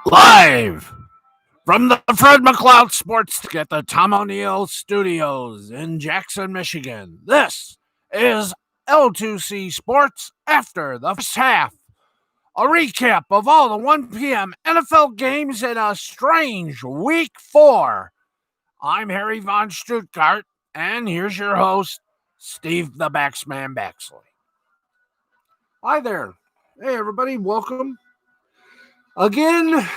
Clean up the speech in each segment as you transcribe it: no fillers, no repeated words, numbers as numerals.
Live from the Fred McLeod Sports at the Tom O'Neill Studios in Jackson, Michigan. This is L2C Sports after the first half. A recap of all the 1 p.m. NFL games in a strange week 4. I'm Harry Von Stuttgart, and here's your host, Steve the Baxman Baxley. Hi there. Hey, everybody. Welcome. Again,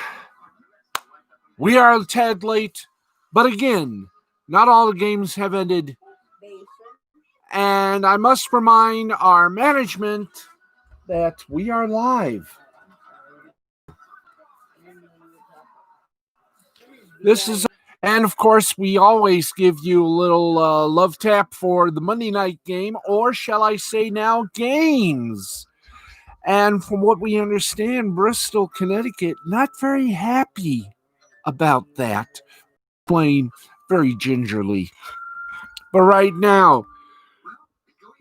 we are a tad late, but again, not all the games have ended. And I must remind our management that we are live. This is, and of course, we always give you a little love tap for the Monday night game, or shall I say now, games. And from what we understand, Bristol, Connecticut, not very happy about that. Playing very gingerly. But right now,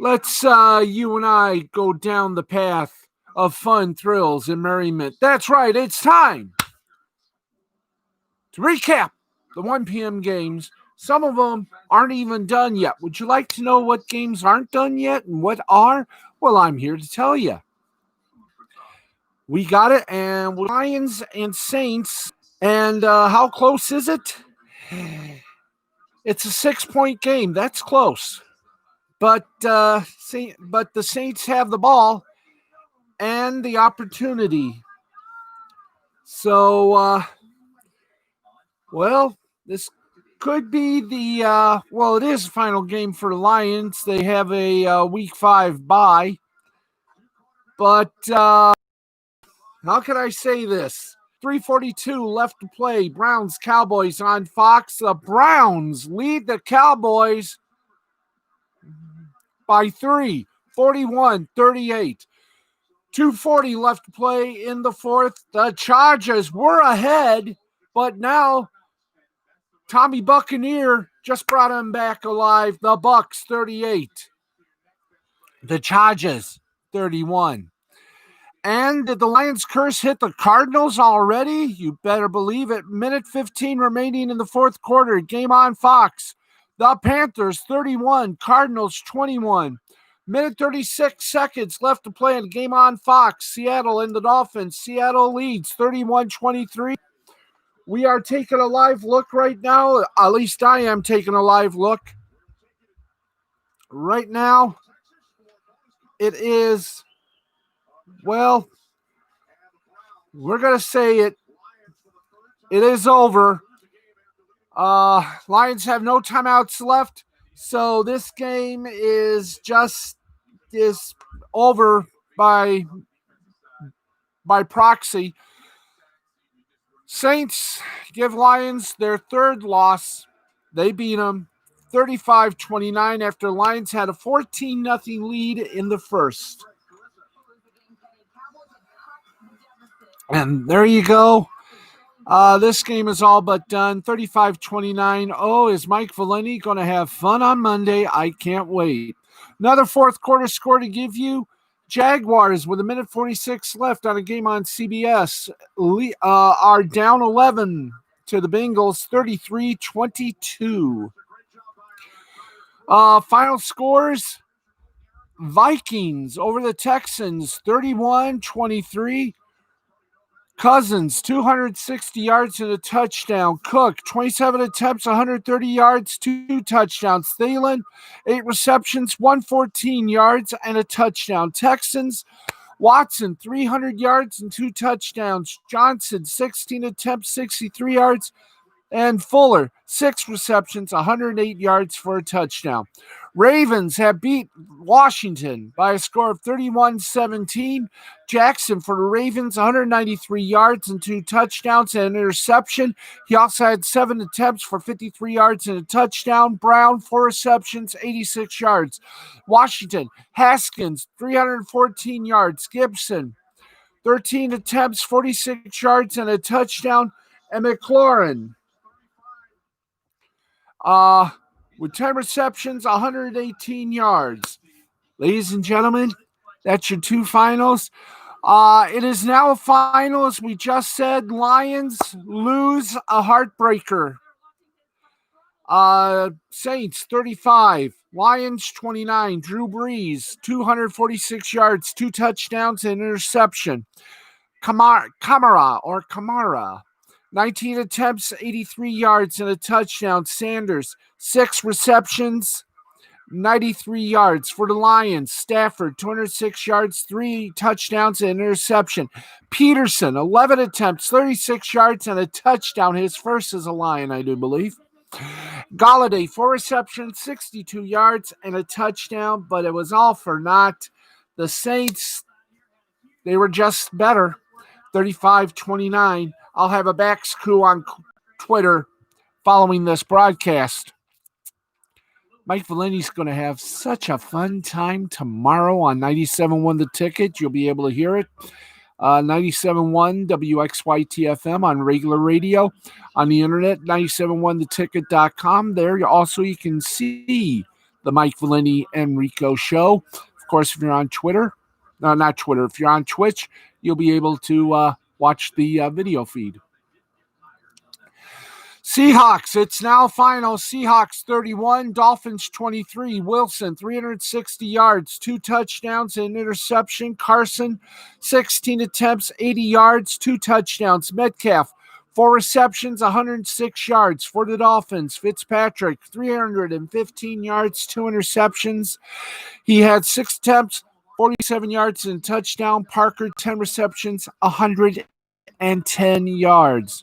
let's you and I go down the path of fun, thrills, and merriment. That's right, it's time to recap the 1 p.m. games. Some of them aren't even done yet. Would you like to know what games aren't done yet and what are? Well, I'm here to tell you. We got it, and Lions and Saints. And how close is it? It's a 6-point game. That's close. But the Saints have the ball and the opportunity. So, this could be the, it is the final game for the Lions. They have a week 5 bye. But how can I say this? 3:42 left to play. Browns, Cowboys on Fox. The Browns lead the Cowboys by 3, 41-38. 2:40 left to play in the fourth. The Chargers were ahead, but now Tommy Buccaneer just brought him back alive. The Bucs 38. The Chargers 31. And did the Lions curse hit the Cardinals already? You better believe it. Minute 15 remaining in the fourth quarter. Game on Fox. The Panthers 31, Cardinals 21. Minute 36 seconds left to play in the game on Fox. Seattle and the Dolphins. Seattle leads 31-23. We are taking a live look right now. At least I am taking a live look. Right now, it is, we're going to say it is over. Lions have no timeouts left. So this game is over by proxy. Saints give Lions their third loss. They beat them 35-29 after Lions had a 14-0 lead in the first. And there you go. This game is all but done. 35-29. Oh, is Mike Valenti going to have fun on Monday? I can't wait. Another fourth quarter score to give you. Jaguars with a minute 46 left on a game on CBS are down 11 to the Bengals, 33-22. Final scores, Vikings over the Texans, 31-23. Cousins, 260 yards and a touchdown. Cook, 27 attempts, 130 yards, 2 touchdowns. Thielen, 8 receptions, 114 yards and a touchdown. Texans, Watson, 300 yards and 2 touchdowns. Johnson, 16 attempts, 63 yards. And Fuller, 6 receptions, 108 yards for a touchdown. Ravens have beat Washington by a score of 31-17. Jackson for the Ravens, 193 yards and 2 touchdowns and an interception. He also had 7 attempts for 53 yards and a touchdown. Brown, 4 receptions, 86 yards. Washington, Haskins, 314 yards. Gibson, 13 attempts, 46 yards and a touchdown. And McLaurin, with 10 receptions, 118 yards. Ladies and gentlemen, that's your 2 finals. It is now a final, as we just said. Lions lose a heartbreaker. Saints 35, Lions 29. Drew Brees 246 yards, 2 touchdowns, and interception. Kamara 19 attempts, 83 yards, and a touchdown. Sanders 6 receptions, 93 yards for the Lions. Stafford 206 yards, 3 touchdowns, and interception. Peterson 11 attempts, 36 yards, and a touchdown. His first as a Lion, I do believe. Galladay 4 receptions, 62 yards, and a touchdown, but it was all for naught. The Saints, they were just better. 35-29. I'll have a backs crew on Twitter following this broadcast. Mike Valenti's going to have such a fun time tomorrow on 97.1 The Ticket. You'll be able to hear it. 97.1 WXYT-FM on regular radio. On the internet, 971theticket.com. There also you can see the Mike Valenti Enrico show. Of course, if you're on Twitter, not Twitter, if you're on Twitch, you'll be able to watch the video feed. Seahawks, it's now final. Seahawks 31, Dolphins 23. Wilson, 360 yards, 2 touchdowns, and interception. Carson, 16 attempts, 80 yards, 2 touchdowns. Metcalf, 4 receptions, 106 yards for the Dolphins. Fitzpatrick, 315 yards, 2 interceptions. He had 6 attempts, 47 yards, and a touchdown. Parker, 10 receptions, 110 yards.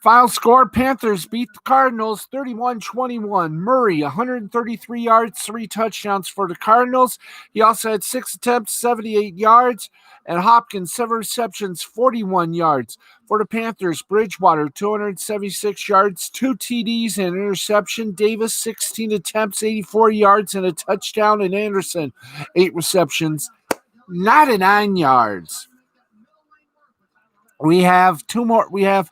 Final score, Panthers beat the Cardinals 31-21. Murray, 133 yards, 3 touchdowns for the Cardinals. He also had 6 attempts, 78 yards. And Hopkins, 7 receptions, 41 yards. For the Panthers, Bridgewater, 276 yards, 2 TDs and an interception. Davis, 16 attempts, 84 yards, and a touchdown. And Anderson, 8 receptions, 99 yards. We have 2 more. We have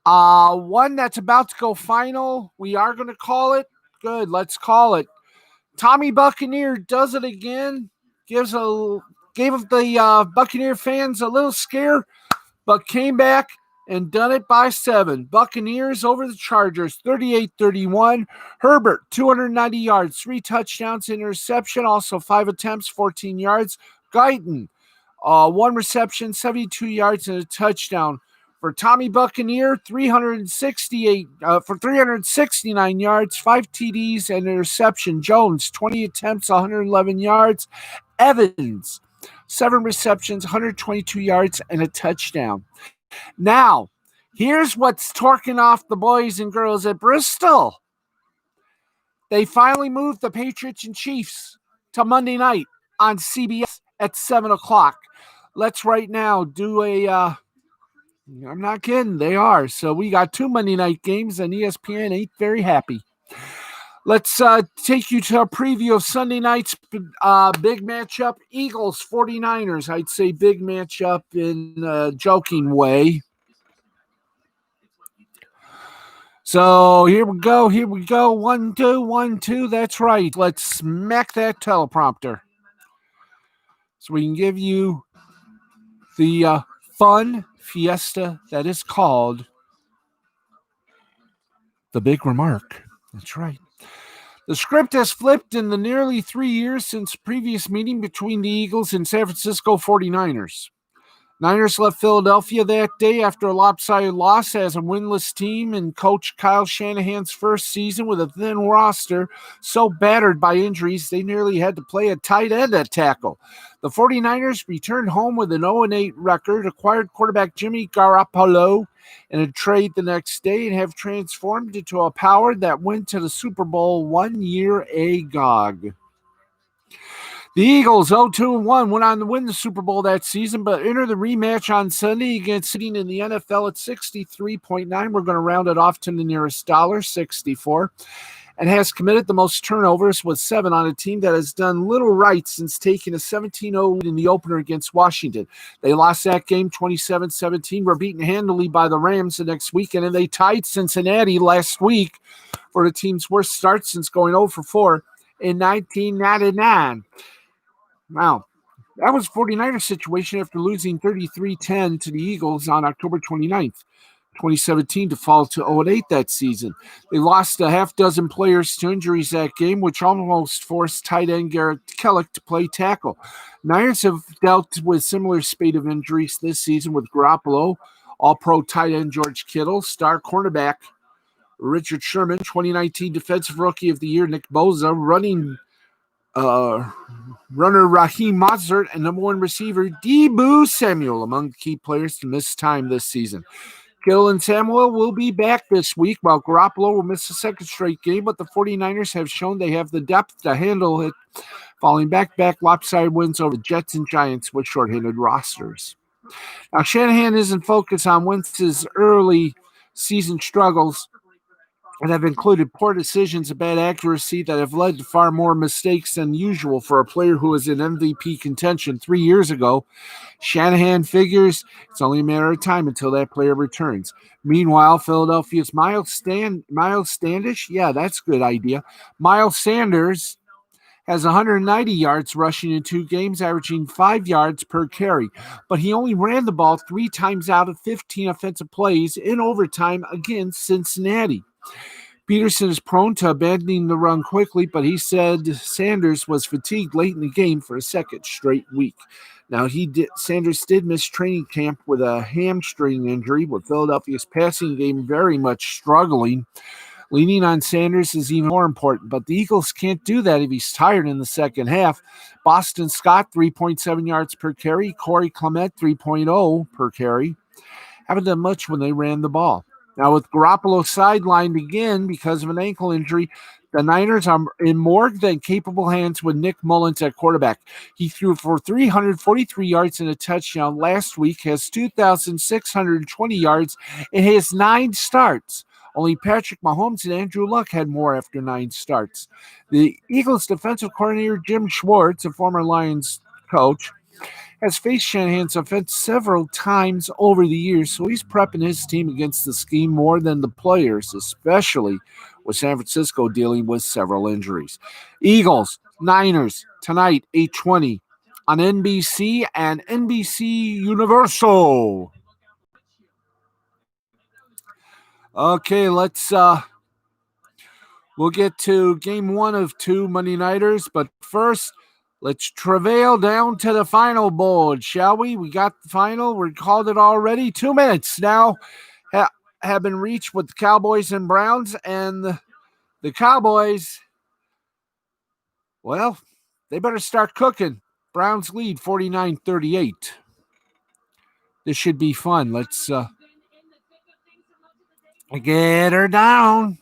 one that's about to go final. We are going to call it. Good, let's call it. Tommy Buccaneer does it again. Gave the Buccaneer fans a little scare, but came back and done it by 7. Buccaneers over the Chargers, 38-31. Herbert, 290 yards, 3 touchdowns, interception, also 5 attempts, 14 yards. Guyton, 1 reception, 72 yards, and a touchdown. For Tommy Buccaneer, 369 yards, 5 TDs, and interception. Jones, 20 attempts, 111 yards. Evans, 7 receptions, 122 yards, and a touchdown. Now, here's what's torquing off the boys and girls at Bristol. They finally moved the Patriots and Chiefs to Monday night on CBS at 7 o'clock. Let's right now do a... I'm not kidding. They are. So we got 2 Monday night games, and ESPN ain't very happy. Let's take you to a preview of Sunday night's big matchup. Eagles, 49ers. I'd say big matchup in a joking way. So here we go. 1, 2, 1, 2. That's right. Let's smack that teleprompter so we can give you the fun fiesta that is called the Big Remark. That's right. The script has flipped in the nearly 3 years since previous meeting between the Eagles and San Francisco 49ers. Niners left Philadelphia that day after a lopsided loss as a winless team in Coach Kyle Shanahan's first season with a thin roster so battered by injuries they nearly had to play a tight end at tackle. The 49ers returned home with an 0-8 record, acquired quarterback Jimmy Garoppolo in a trade the next day, and have transformed into a power that went to the Super Bowl 1 year agog. The Eagles, 0-2-1, went on to win the Super Bowl that season, but enter the rematch on Sunday against sitting in the NFL at 63.9. We're going to round it off to the nearest dollar, 64, and has committed the most turnovers with 7 on a team that has done little right since taking a 17-0 lead in the opener against Washington. They lost that game 27-17, were beaten handily by the Rams the next weekend, and they tied Cincinnati last week for the team's worst start since going 0-4 in 1999. Wow. That was 49ers situation after losing 33-10 to the Eagles on October 29th, 2017 to fall to 0-8 that season. They lost a half dozen players to injuries that game, which almost forced tight end Garrett Kellick to play tackle. Niners have dealt with similar spate of injuries this season with Garoppolo, all-pro tight end George Kittle, star cornerback Richard Sherman, 2019 Defensive Rookie of the Year Nick Bosa, runner Raheem Mostert, and number one receiver Deebo Samuel among the key players to miss time this season. Kittle and Samuel will be back this week, while Garoppolo will miss a second straight game, but the 49ers have shown they have the depth to handle it, following back-to-back lopsided wins over Jets and Giants with shorthanded rosters. Now, Shanahan isn't focused on Wentz's early season struggles and have included poor decisions and bad accuracy that have led to far more mistakes than usual for a player who was in MVP contention 3 years ago. Shanahan figures it's only a matter of time until that player returns. Meanwhile, Philadelphia's Miles Standish, yeah, that's a good idea. Miles Sanders has 190 yards rushing in 2 games, averaging 5 yards per carry. But he only ran the ball 3 times out of 15 offensive plays in overtime against Cincinnati. Peterson is prone to abandoning the run quickly, but he said Sanders was fatigued late in the game for a second straight week. Now, Sanders did miss training camp with a hamstring injury, with Philadelphia's passing game very much struggling. Leaning on Sanders is even more important, but the Eagles can't do that if he's tired in the second half. Boston Scott, 3.7 yards per carry. Corey Clement, 3.0 per carry. Haven't done much when they ran the ball. Now, with Garoppolo sidelined again because of an ankle injury, the Niners are in more than capable hands with Nick Mullins at quarterback. He threw for 343 yards and a touchdown last week, has 2,620 yards, and has 9 starts. Only Patrick Mahomes and Andrew Luck had more after 9 starts. The Eagles' defensive coordinator, Jim Schwartz, a former Lions coach, has faced Shanahan's offense several times over the years, so he's prepping his team against the scheme more than the players, especially with San Francisco dealing with several injuries. Eagles, Niners, tonight, 8:20 on NBC and NBC Universal. Okay, we'll get to game 1 of 2 Monday Nighters, but first, let's travail down to the final board, shall we? We got the final. We called it already. 2 minutes now have been reached with the Cowboys and Browns, and the Cowboys, well, they better start cooking. Browns lead 49-38. This should be fun. Let's get her down.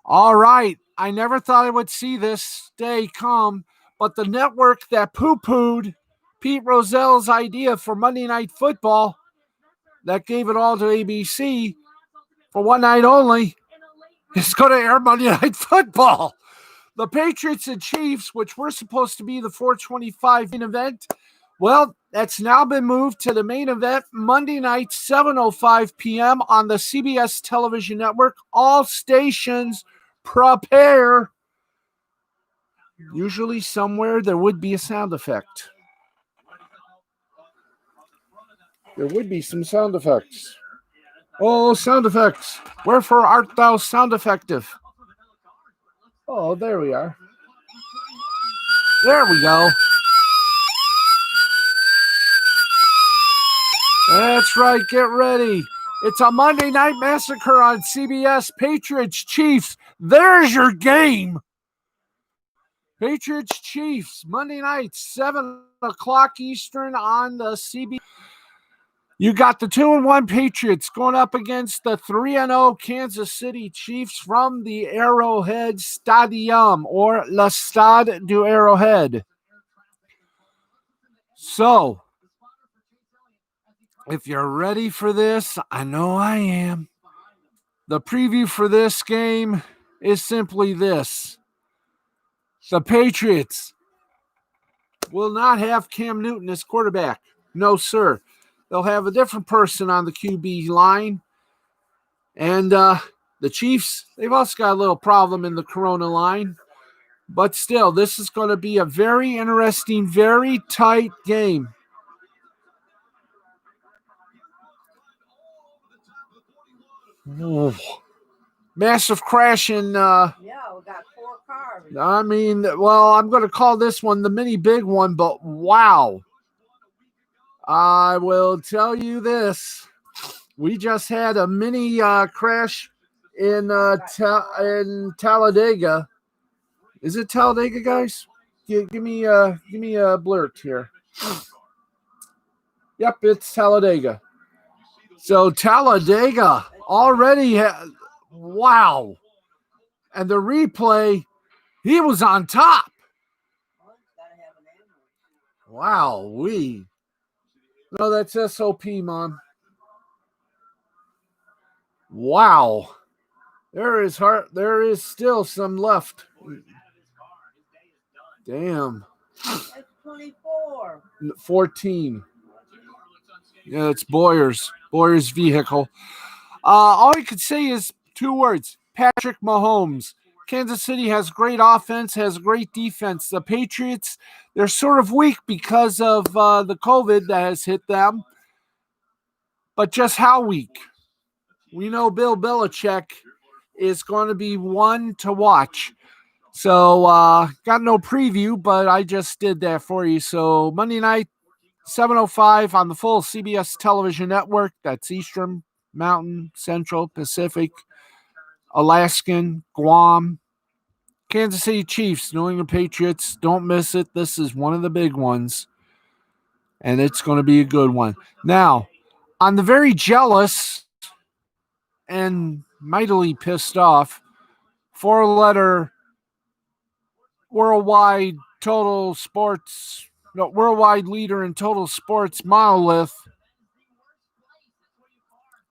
All right. I never thought I would see this day come, but the network that poo-pooed Pete Rozell's idea for Monday Night Football, that gave it all to ABC for one night only, is going to air Monday Night Football. The Patriots and Chiefs, which were supposed to be the 425 main event, well, that's now been moved to the main event Monday night, 7:05 p.m. on the CBS television network. All stations prepare. Usually somewhere there would be a sound effect. There would be some sound effects. Oh, sound effects. Wherefore art thou sound effective? Oh, there we are. There we go. That's right. Get ready. It's a Monday Night Massacre on CBS. Patriots, Chiefs. There's your game. Patriots, Chiefs. Monday night, 7 o'clock Eastern on the CBS. You got the 2-1 Patriots going up against the 3-0 Kansas City Chiefs from the Arrowhead Stadium, or Le Stade du Arrowhead. So, if you're ready for this, I know I am. The preview for this game is simply this. The Patriots will not have Cam Newton as quarterback. No, sir. They'll have a different person on the QB line. And the Chiefs, they've also got a little problem in the Corona line. But still, this is going to be a very interesting, very tight game. Ooh. Massive crash in. Yeah, we got 4 cars. I mean, well, I'm going to call this one the mini big one, but wow. I will tell you this. We just had a mini crash in Talladega. Is it Talladega, guys? Give me a blurt here. Yep, it's Talladega. So Talladega already wow. And the replay, he was on top. Wow, no, that's SOP, Mom. Wow. There is still some left. Damn. That's 24. 14. Yeah, it's Boyer's vehicle. All I could say is 2 words. Patrick Mahomes. Kansas City has great offense, has great defense. The Patriots, they're sort of weak because of the COVID that has hit them. But just how weak? We know Bill Belichick is going to be one to watch. So, got no preview, but I just did that for you. So, Monday night, 7:05 on the full CBS television network. That's Eastern, Mountain, Central, Pacific, Alaskan, Guam. Kansas City Chiefs, New England Patriots. Don't miss it. This is one of the big ones, and it's going to be a good one. Now, on the very jealous and mightily pissed off 4-letter worldwide leader in total sports monolith.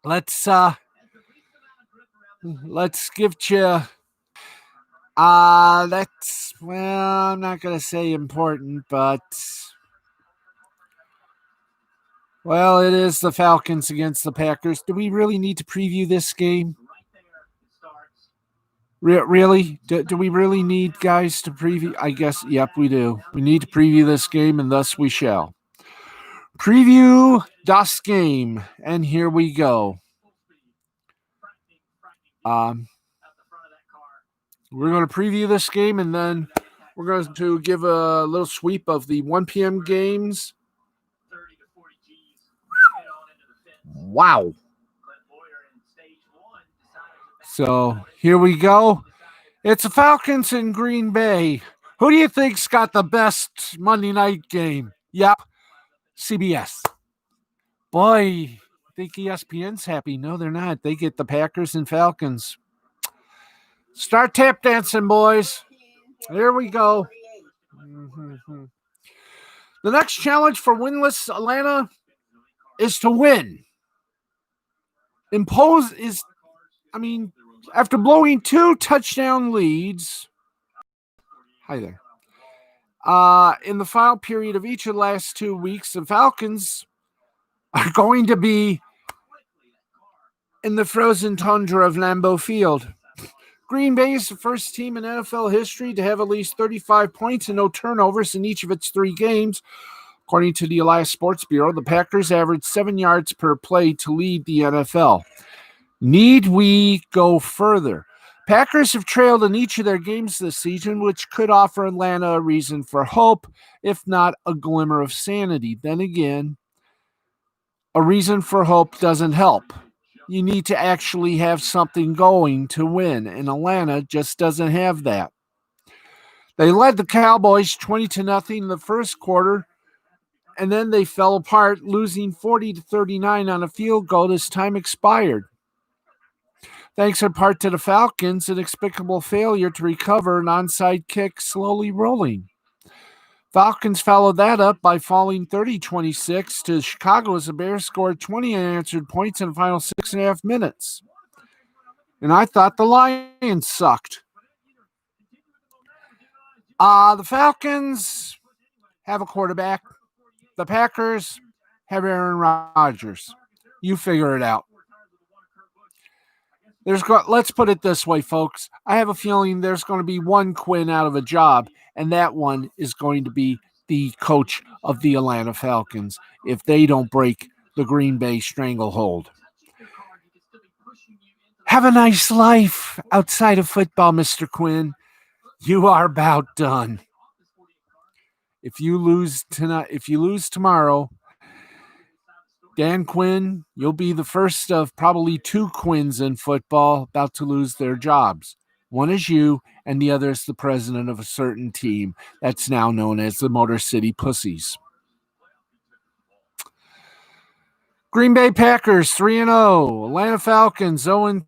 Let's give you that's, well, I'm not gonna say important, but well, it is the Falcons against the Packers. Do we really need to preview this game? Really? Do we really need guys to preview? I guess, yep, we do. We need to preview this game, and thus we shall. Preview das Game, and here we go. We're going to preview this game, and then we're going to give a little sweep of the 1 p.m. games. Wow. So here we go. It's the Falcons in Green Bay. Who do you think's got the best Monday night game? Yep, CBS. Boy, I think ESPN's happy. No, they're not. They get the Packers and Falcons. Start tap dancing, boys. Here we go. Mm-hmm. The next challenge for winless Atlanta is to win. After blowing 2 touchdown leads, hi there. In the final period of each of the last 2 weeks, the Falcons are going to be in the frozen tundra of Lambeau Field. Green Bay is the first team in NFL history to have at least 35 points and no turnovers in each of its 3 games. According to the Elias Sports Bureau, the Packers averaged 7 yards per play to lead the NFL. Need we go further? Packers have trailed in each of their games this season, which could offer Atlanta a reason for hope, if not a glimmer of sanity. Then again, a reason for hope doesn't help. You need to actually have something going to win, and Atlanta just doesn't have that. They led the Cowboys 20-0 in the first quarter, and then they fell apart, losing 40-39 on a field goal as time expired. Thanks in part to the Falcons' inexplicable failure to recover an onside kick slowly rolling. Falcons followed that up by falling 30-26 to Chicago as the Bears scored 20 unanswered points in the final 6.5 minutes. And I thought the Lions sucked. The Falcons have a quarterback. The Packers have Aaron Rodgers. You figure it out. Let's put it this way, folks. I have a feeling there's going to be one Quinn out of a job, and that one is going to be the coach of the Atlanta Falcons if they don't break the Green Bay stranglehold. Have a nice life outside of football, Mr. Quinn. You are about done. If you lose tonight, if you lose tomorrow, Dan Quinn, you'll be the first of probably two Quinns in football about to lose their jobs. One is you, and the other is the president of a certain team that's now known as the Motor City Pussies. Green Bay Packers 3-0. Atlanta Falcons 0-3.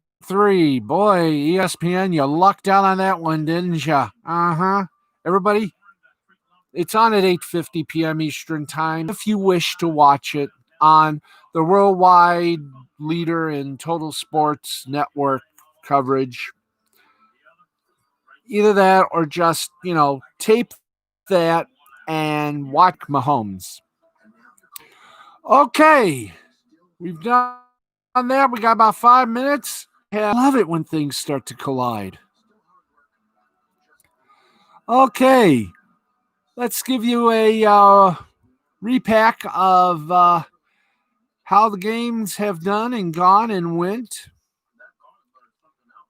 Boy, ESPN, you lucked out on that one, didn't you? Uh-huh. Everybody, it's on at 8:50 p.m. Eastern Time. If you wish to watch it on the worldwide leader in total sports network coverage, either that or just, tape that and watch Mahomes. Okay, we've done that. We got about 5 minutes. I love it when things start to collide. Okay, let's give you a repack of how the games have done and gone and went.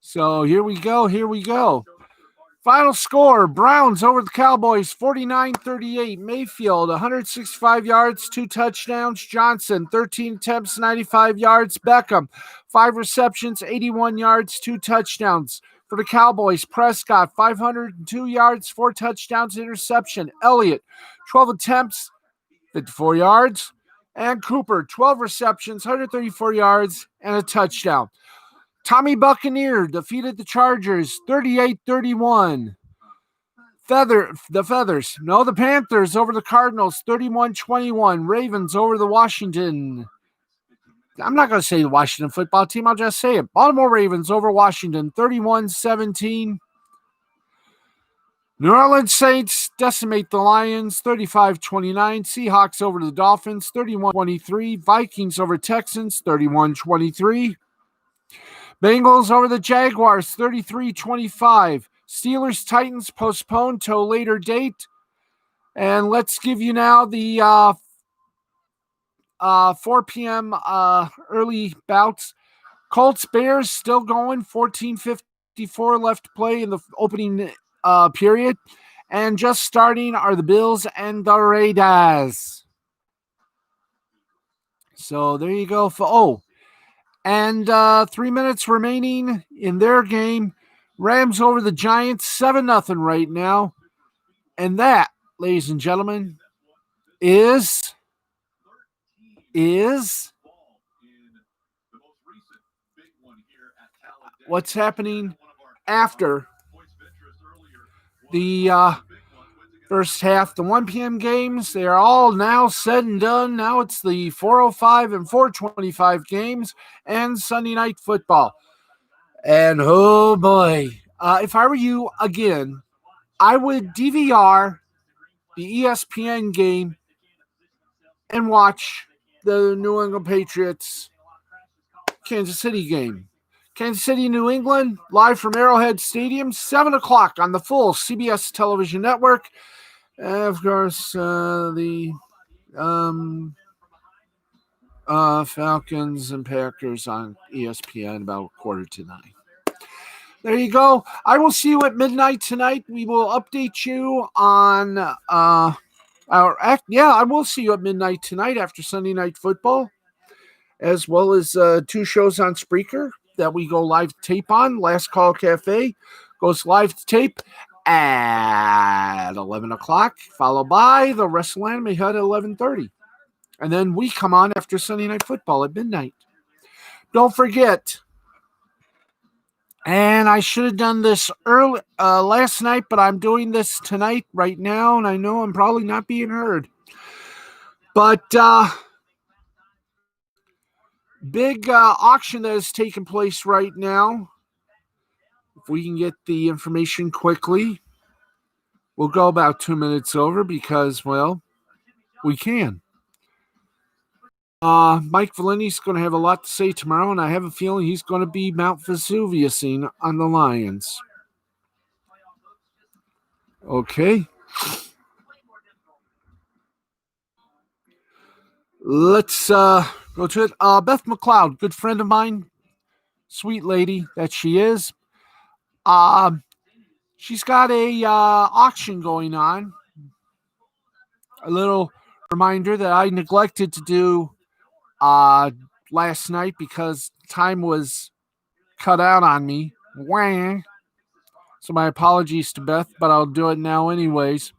So here we go. Final score, Browns over the Cowboys, 49-38. Mayfield, 165 yards, 2 touchdowns. Johnson, 13 attempts, 95 yards. Beckham, 5 receptions, 81 yards, 2 touchdowns. For the Cowboys, Prescott, 502 yards, 4 touchdowns, interception. Elliott, 12 attempts, 54 yards. And Cooper, 12 receptions, 134 yards, and a touchdown. Tommy Buccaneer defeated the Chargers 38-31. The Panthers over the Cardinals 31-21. Ravens over the Washington. I'm not going to say the Washington football team. I'll just say it. Baltimore Ravens over Washington 31-17. New Orleans Saints decimate the Lions 35-29. Seahawks over the Dolphins 31-23. Vikings over Texans 31-23. Bengals over the Jaguars, 33-25. Steelers, Titans postponed to a later date. And let's give you now the 4 p.m. Early bouts. Colts, Bears still going, 14:54 left to play in the opening period. And just starting are the Bills and the Raiders. So there you go. And 3 minutes remaining in their game. Rams over the Giants, 7-0 right now. And that, ladies and gentlemen, is what's happening after the first half. The 1 p.m. games, they are all now said and done. Now it's the 4:05 and 4:25 games and Sunday night football. And oh boy, if I were you, again, I would DVR the ESPN game and watch the New England Patriots Kansas City game. Kansas City, New England, live from Arrowhead Stadium, 7 o'clock on the full CBS television network. And of course, the Falcons and Packers on ESPN about 8:45. There you go. I will see you at midnight tonight. We will update you on I will see you at midnight tonight after Sunday Night Football, as well as 2 shows on Spreaker that we go live tape on. Last Call Cafe goes live to tape at 11 o'clock, followed by the Wrestle Anime Hut at 11:30. And then we come on after Sunday Night Football at midnight. Don't forget, and I should have done this early last night, but I'm doing this tonight right now, and I know I'm probably not being heard. But big auction that is taking place right now. If we can get the information quickly, we'll go about 2 minutes over because, well, we can. Mike Valenti's going to have a lot to say tomorrow, and I have a feeling he's going to be Mount Vesuviusing on the Lions. Okay. Let's go to it. Beth McLeod, good friend of mine, sweet lady that she is. She's got a auction going on. A little reminder that I neglected to do last night because time was cut out on me. Wah. So my apologies to Beth, but I'll do it now anyways.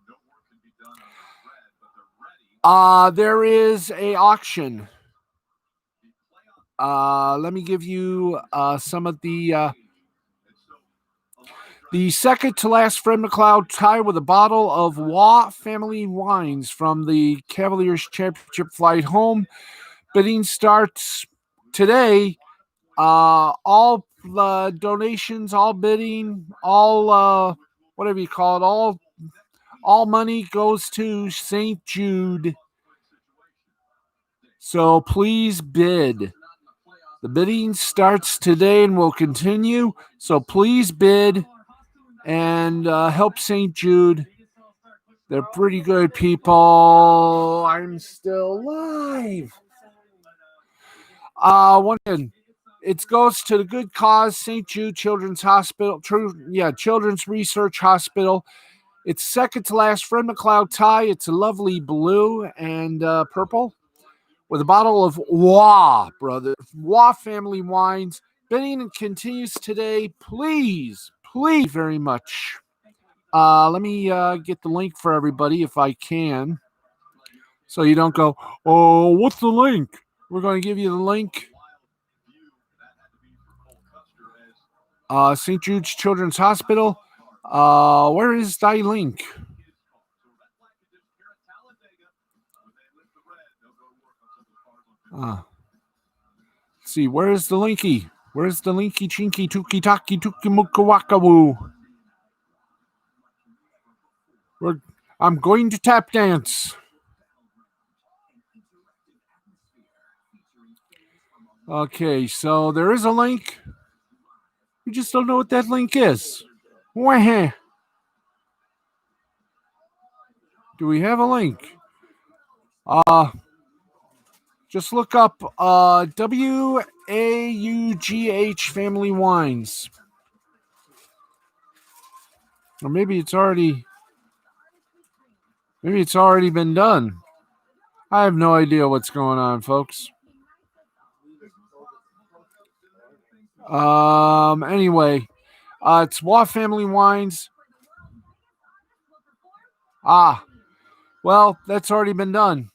There is a auction. Let me give you some of the second to last Fred McLeod tie with a bottle of Waugh family wines from the Cavaliers championship flight home. Bidding starts today. All donations, all bidding, all whatever you call it, all money goes to St. Jude. So please bid. The bidding starts today and will continue. So please bid and help St. Jude. They're pretty good people. I'm still alive. One thing. It goes to the good cause, St. Jude Children's Hospital. Children's Research Hospital. It's second to last Fred McLeod tie. It's a lovely blue and purple with a bottle of Waugh, brother. Waugh family wines. Bidding continues today. Please very much. Let me get the link for everybody if I can. So you don't go, oh, what's the link? We're going to give you the link. St. Jude's Children's Hospital. Where is thy link? Let's see, where is the linky? Where's the linky chinky tuki taki tuki muka waka woo? I'm going to tap dance. Okay, so there is a link. We just don't know what that link is. Wah. Do we have a link? Just look up WAUGH Family Wines. Or maybe it's already been done. I have no idea what's going on, folks. Anyway, it's Waugh Family Wines. Well, that's already been done.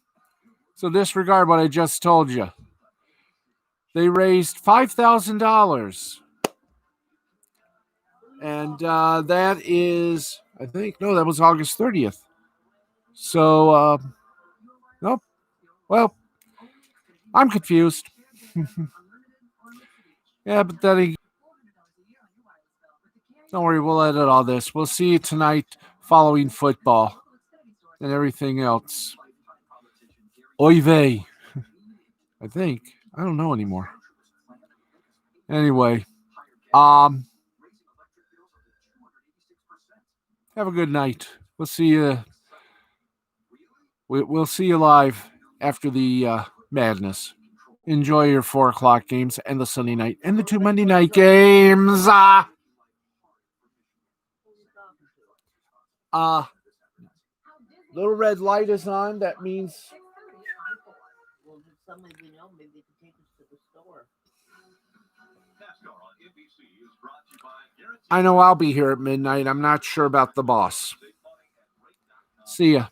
So disregard what I just told you. They raised $5,000. And that is, I think, no, that was August 30th. So, nope. Well, I'm confused. Yeah, but that don't worry, we'll edit all this. We'll see you tonight following football and everything else. Oy vey. I think. I don't know anymore. Anyway, have a good night. We'll see you. We'll see you live after the madness. Enjoy your 4:00 games and the Sunday night and the 2 Monday night games. Little red light is on. That means Well, did somebody we know maybe they could take us to the store? I know I'll be here at midnight. I'm not sure about the boss. See ya.